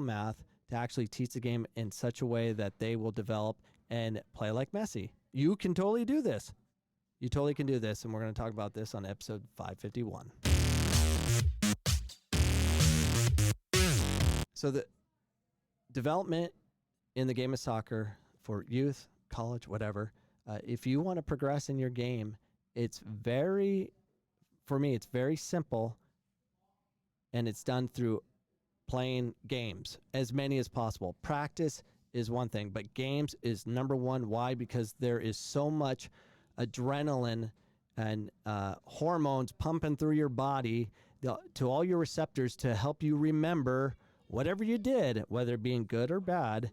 math to actually teach the game in such a way that they will develop and play like Messi. You can totally do this. You totally can do this, and we're going to talk about this on episode 551. So the development in the game of soccer for youth, college, whatever, if you want to progress in your game, for me, it's very simple, and it's done through playing games, as many as possible. Practice is one thing, but games is number one. Why? Because there is so much adrenaline and hormones pumping through your body to all your receptors to help you remember whatever you did, whether being good or bad,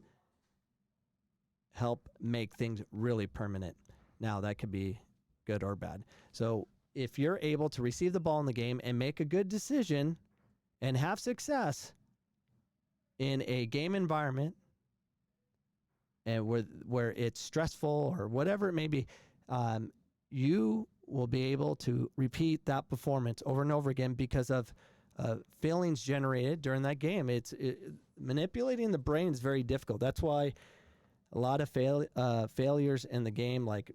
help make things really permanent. Now, that could be good or bad. So if you're able to receive the ball in the game and make a good decision and have success in a game environment, and where it's stressful or whatever it may be, you will be able to repeat that performance over and over again because of feelings generated during that game. Manipulating the brain is very difficult. That's why a lot of failures in the game, like,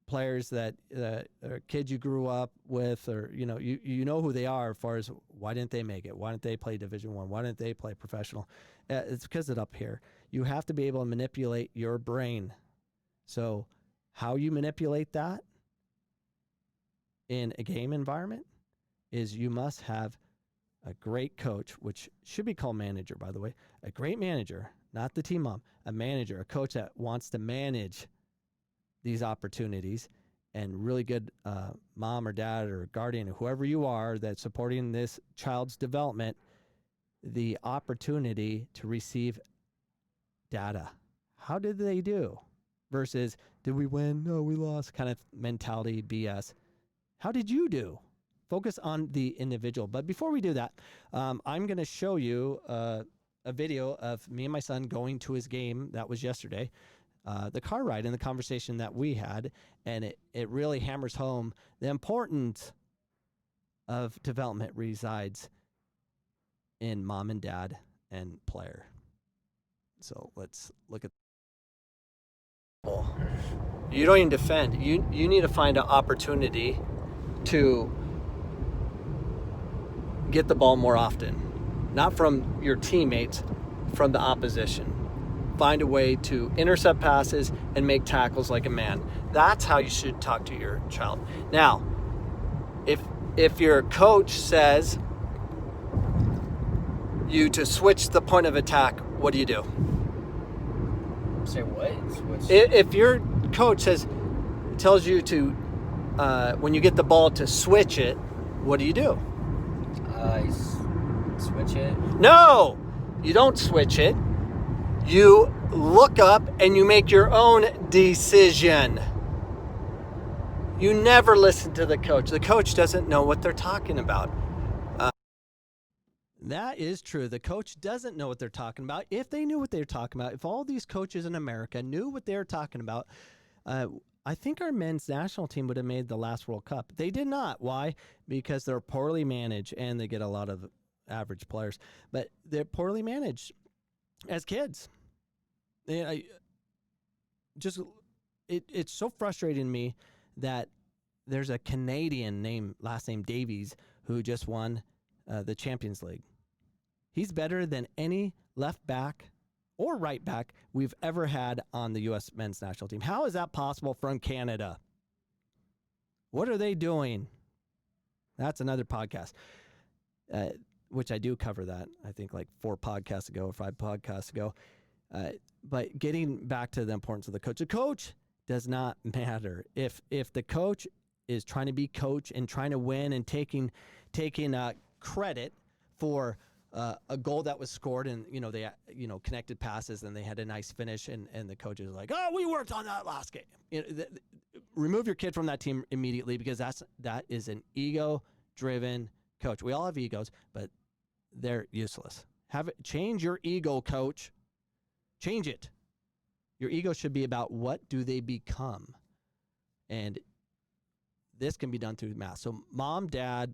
players that are kids you grew up with, or you know who they are as far as why didn't they make it, why didn't they play Division I, why didn't they play professional. It's because it's up here. You have to be able to manipulate your brain. So how you manipulate that in a game environment is you must have a great coach, which should be called manager, by the way, a great manager, not the team mom, a manager, a coach that wants to manage these opportunities, and really good mom or dad or guardian or whoever you are that's supporting this child's development, the opportunity to receive data. How did they do? Versus, did we win? No, we lost kind of mentality BS. How did you do? Focus on the individual. But before we do that, I'm going to show you a video of me and my son going to his game. That was yesterday. The car ride and the conversation that we had, and it really hammers home the importance of development resides in mom and dad and player. So let's look at. You don't even defend. You need to find an opportunity to get the ball more often, not from your teammates, from the opposition. Find a way to intercept passes and make tackles like a man. That's how you should talk to your child. Now, if your coach says you to switch the point of attack, what do you do? Say what? Switch. If your coach tells you to, when you get the ball, to switch it, what do you do? Switch it? No, you don't switch it. You look up and you make your own decision. You never listen to the coach. The coach doesn't know what they're talking about. That is true. The coach doesn't know what they're talking about. If they knew what they were talking about, if all these coaches in America knew what they were talking about, I think our men's national team would have made the last World Cup. They did not. Why? Because they're poorly managed and they get a lot of average players. But they're poorly managed as kids. It's so frustrating to me that there's a Canadian last name Davies, who just won the Champions League. He's better than any left back or right back we've ever had on the U.S. men's national team. How is that possible from Canada? What are they doing? That's another podcast, which I do cover that, I think, like 4 podcasts ago or 5 podcasts ago. But getting back to the importance of the coach does not matter. If the coach is trying to be coach and trying to win and taking credit for a goal that was scored, and they connected passes and they had a nice finish, and the coach is like, oh, we worked on that last game. Remove your kid from that team immediately, because that is an ego-driven coach. We all have egos, but they're useless. Change your ego, coach. Change it. Your ego should be about what do they become, and this can be done through math. So mom, dad,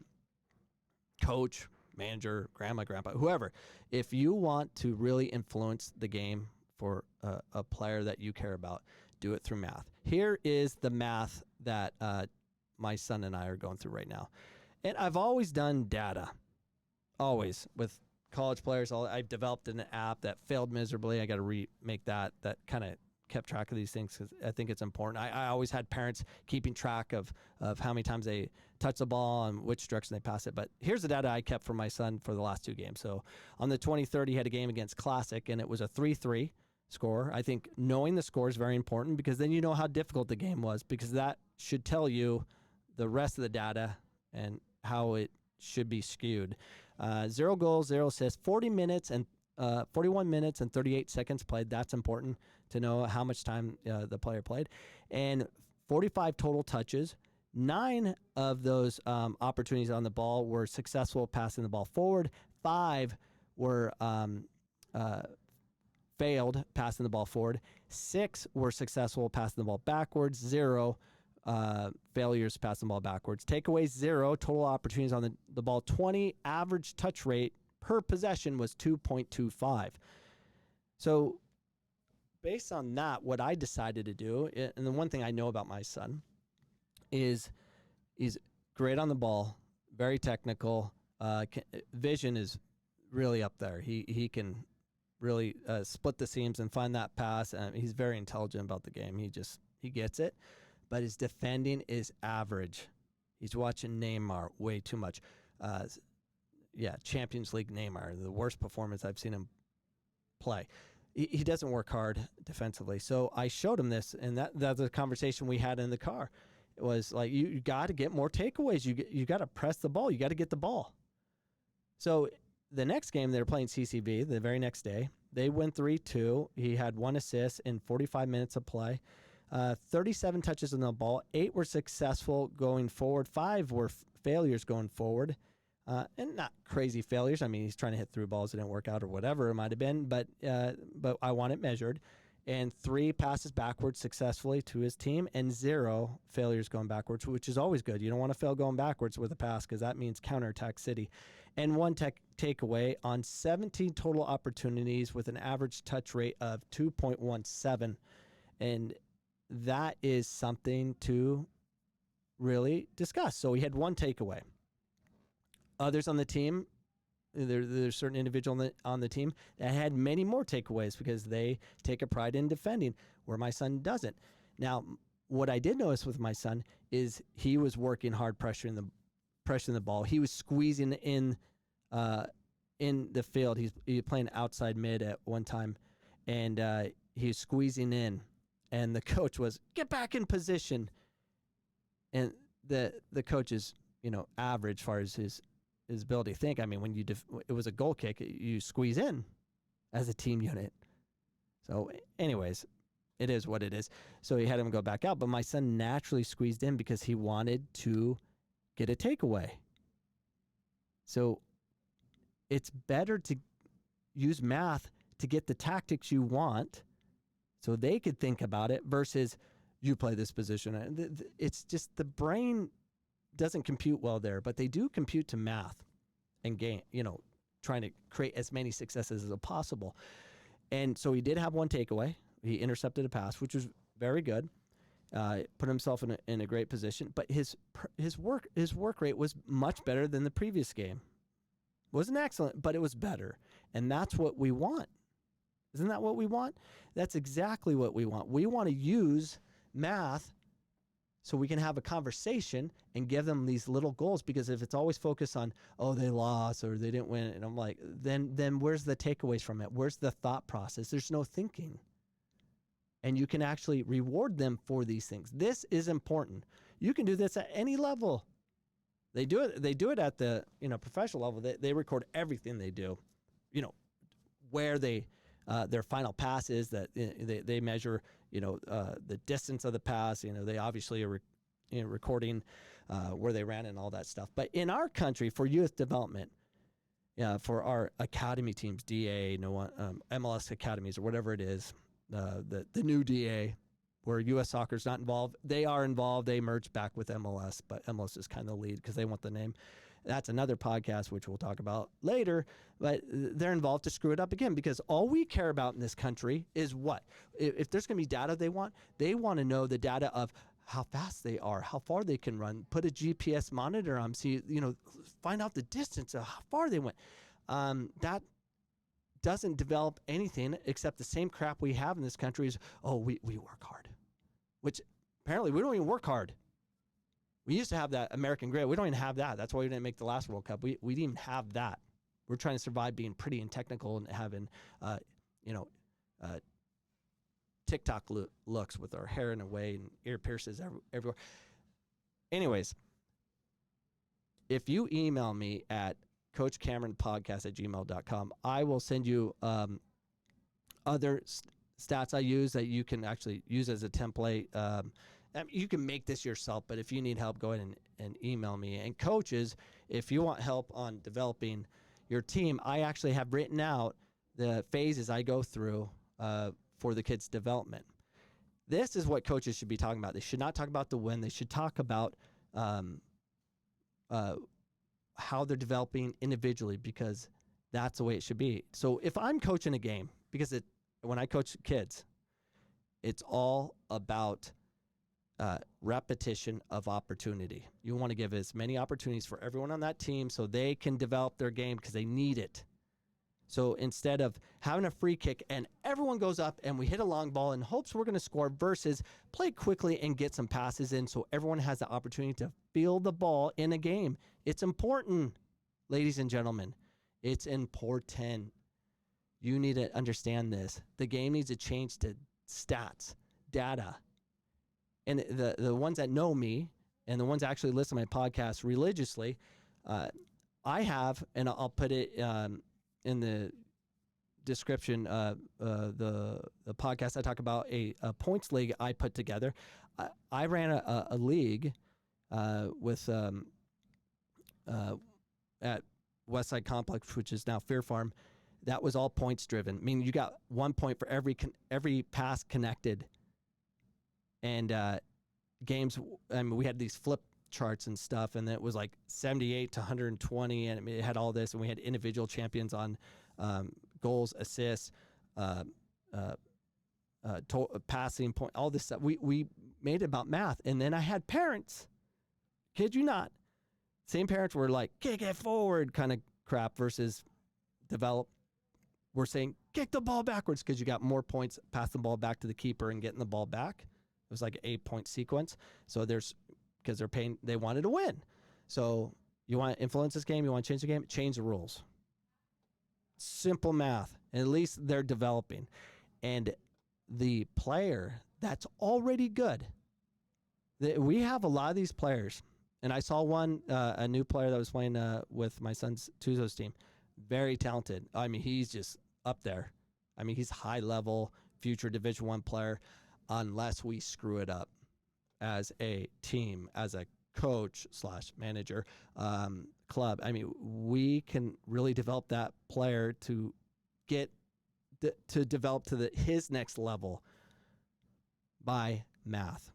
coach, manager, grandma, grandpa, whoever. If you want to really influence the game for a player that you care about, do it through math. Here is the math that my son and I are going through right now. And I've always done data, always, with college players. I've developed an app that failed miserably. I got to remake that kind of kept track of these things because I think it's important. I always had parents keeping track of how many times they touch the ball and which direction they pass it. But here's the data I kept for my son for the last 2 games. So on the 23rd, he had a game against Classic, and it was a 3-3 score. I think knowing the score is very important because then you know how difficult the game was, because that should tell you the rest of the data and how it should be skewed. 0 goals, 0 assists, 41 minutes and 38 seconds played. That's important to know how much time the player played. And 45 total touches. 9 of those opportunities on the ball were successful passing the ball forward. 5 were failed passing the ball forward. 6 were successful passing the ball backwards. 0 failures passing the ball backwards. Takeaways 0. Total opportunities on the ball 20. Average touch rate per possession was 2.25. So based on that, what I decided to do, and the one thing I know about my son is he's great on the ball, very technical. Vision is really up there. He can really split the seams and find that pass. He's very intelligent about the game. He gets it. But his defending is average. He's watching Neymar way too much. Champions League Neymar, the worst performance I've seen him play. He doesn't work hard defensively. So I showed him this, and that's a conversation we had in the car. It was like, you got to get more takeaways. You got to press the ball. You got to get the ball. So the next game, they were playing CCB the very next day. They went 3-2. He had 1 assist in 45 minutes of play. 37 touches on the ball. 8 were successful going forward. 5 were failures going forward. And not crazy failures. I mean, he's trying to hit through balls that didn't work out or whatever it might have been, but I want it measured. And 3 passes backwards successfully to his team, and 0 failures going backwards, which is always good. You don't want to fail going backwards with a pass because that means counterattack city. And 1 takeaway on 17 total opportunities with an average touch rate of 2.17. And that is something to really discuss. So he had 1 takeaway. Others on the team, there's certain individual on the team that had many more takeaways because they take a pride in defending, where my son doesn't. Now, what I did notice with my son is he was working hard pressuring the ball. He was squeezing in the field. He's playing outside mid at one time, and he's squeezing in. And the coach was, get back in position. And the coach is, average as far as his ability to think. I mean, when it was a goal kick, you squeeze in as a team unit. So anyways, it is what it is. So he had him go back out, but my son naturally squeezed in because he wanted to get a takeaway. So it's better to use math to get the tactics you want so they could think about it versus you play this position. It's just the brain doesn't compute well there, but they do compute to math and game, trying to create as many successes as possible. And so he did have 1 takeaway. He intercepted a pass, which was very good. Put himself in a great position, but his work rate was much better than the previous game. Wasn't excellent, but it was better. And that's what we want. Isn't that what we want? That's exactly what we want. We want to use math so we can have a conversation and give them these little goals, because if it's always focused on, oh, they lost or they didn't win, and I'm like, then where's the takeaways from it? Where's the thought process? There's no thinking. And you can actually reward them for these things. This is important. You can do this at any level. They do it at the professional level. They record everything they do. Where their final pass is, that they measure the distance of the pass. They obviously are recording where they ran and all that stuff. But in our country, for youth development, for our academy teams, DA, MLS academies or whatever it is, the new DA, where U.S. Soccer's not involved. They are involved. They merged back with MLS, but MLS is kind of the lead because they want the name. That's another podcast, which we'll talk about later, but they're involved to screw it up again, because all we care about in this country is what? If there's going to be data they want to know the data of how fast they are, how far they can run, put a GPS monitor on, see, find out the distance of how far they went. That doesn't develop anything except the same crap we have in this country is, we work hard, which apparently we don't even work hard. We used to have that American grit. We don't even have that. That's why we didn't make the last World Cup. We didn't even have that. We're trying to survive being pretty and technical and having, TikTok looks with our hair in a way and ear pierces everywhere. Anyways, if you email me at coachcameronpodcast@gmail.com, I will send you other stats I use that you can actually use as a template. You can make this yourself, but if you need help, go ahead and email me. And coaches, if you want help on developing your team, I actually have written out the phases I go through for the kids' development. This is what coaches should be talking about. They should not talk about the win. They should talk about how they're developing individually, because that's the way it should be. So if I'm coaching a game, because when I coach kids, it's all about repetition of opportunity. You want to give as many opportunities for everyone on that team so they can develop their game, because they need it. So instead of having a free kick and everyone goes up and we hit a long ball in hopes we're going to score, versus play quickly and get some passes in so everyone has the opportunity to feel the ball in a game. It's important, ladies and gentlemen. It's important. You need to understand this. The game needs to change to stats, data. And the ones that know me and the ones that actually listen to my podcast religiously, I have, and I'll put it in the description, the podcast I talk about a points league I put together. I ran a league with at Westside Complex, which is now Fear Farm. That was all points driven. I mean, you got 1 point for every pass connected. And games, I mean, we had these flip charts and stuff, and it was like 78 to 120, and it had all this, and we had individual champions on goals, assists, passing point, all this stuff. We made it about math, and then I had parents, kid you not, same parents were like, kick it forward kind of crap versus develop. We're saying, kick the ball backwards, because you got more points, pass the ball back to the keeper and getting the ball back. It was like an 8-point sequence. So because they wanted to win. So you want to influence this game, you want to change the game, change the rules. Simple math. And at least they're developing. And the player that's already good, we have a lot of these players. And I saw one, a new player that was playing with my son's Tuzo's team. Very talented. I mean, he's just up there. I mean, he's high level, future Division I player, unless we screw it up as a team, as a coach / manager, club. I mean, we can really develop that player to develop to his next level by math.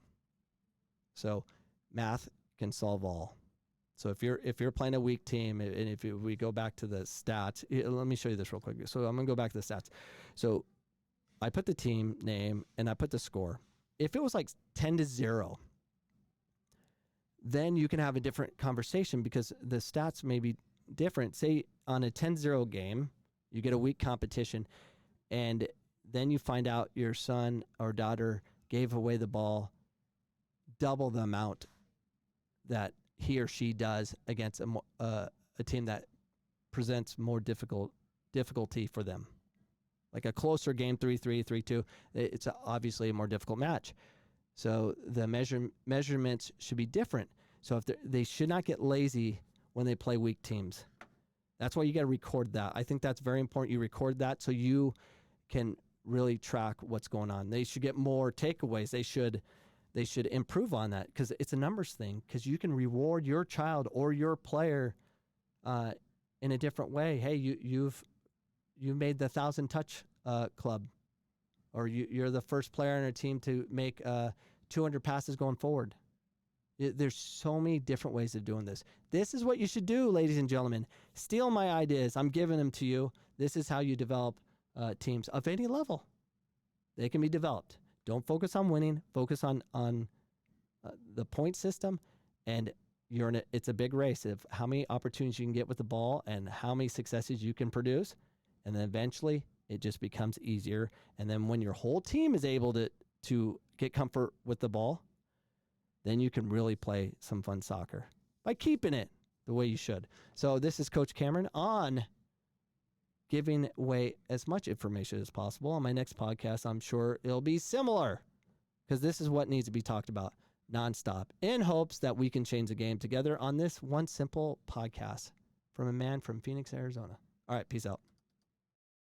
So math can solve all. So if you're playing a weak team, and if we go back to the stats, let me show you this real quick. So I'm going to go back to the stats. So I put the team name and I put the score. If it was like 10-0, then you can have a different conversation, because the stats may be different. Say on a 10-0 game, you get a weak competition, and then you find out your son or daughter gave away the ball double the amount that he or she does against a team that presents more difficulty for them. Like a closer game, 3-3, 3-2, it's obviously a more difficult match. So the measurements should be different. So if they should not get lazy when they play weak teams. That's why you got to record that. I think that's very important. You record that so you can really track what's going on. They should get more takeaways. They should improve on that, because it's a numbers thing, because you can reward your child or your player in a different way. Hey, you made the 1,000 touch club, or you're the first player on our team to make 200 passes going forward. There's so many different ways of doing this. This is what you should do, ladies and gentlemen. Steal my ideas. I'm giving them to you. This is how you develop teams of any level. They can be developed. Don't focus on winning. Focus on the point system, and it's a big race of how many opportunities you can get with the ball and how many successes you can produce, and then eventually it just becomes easier. And then when your whole team is able to get comfort with the ball, then you can really play some fun soccer by keeping it the way you should. So this is Coach Cameron on giving away as much information as possible. On my next podcast, I'm sure it'll be similar, because this is what needs to be talked about nonstop, in hopes that we can change the game together on this one simple podcast from a man from Phoenix, Arizona. All right, peace out.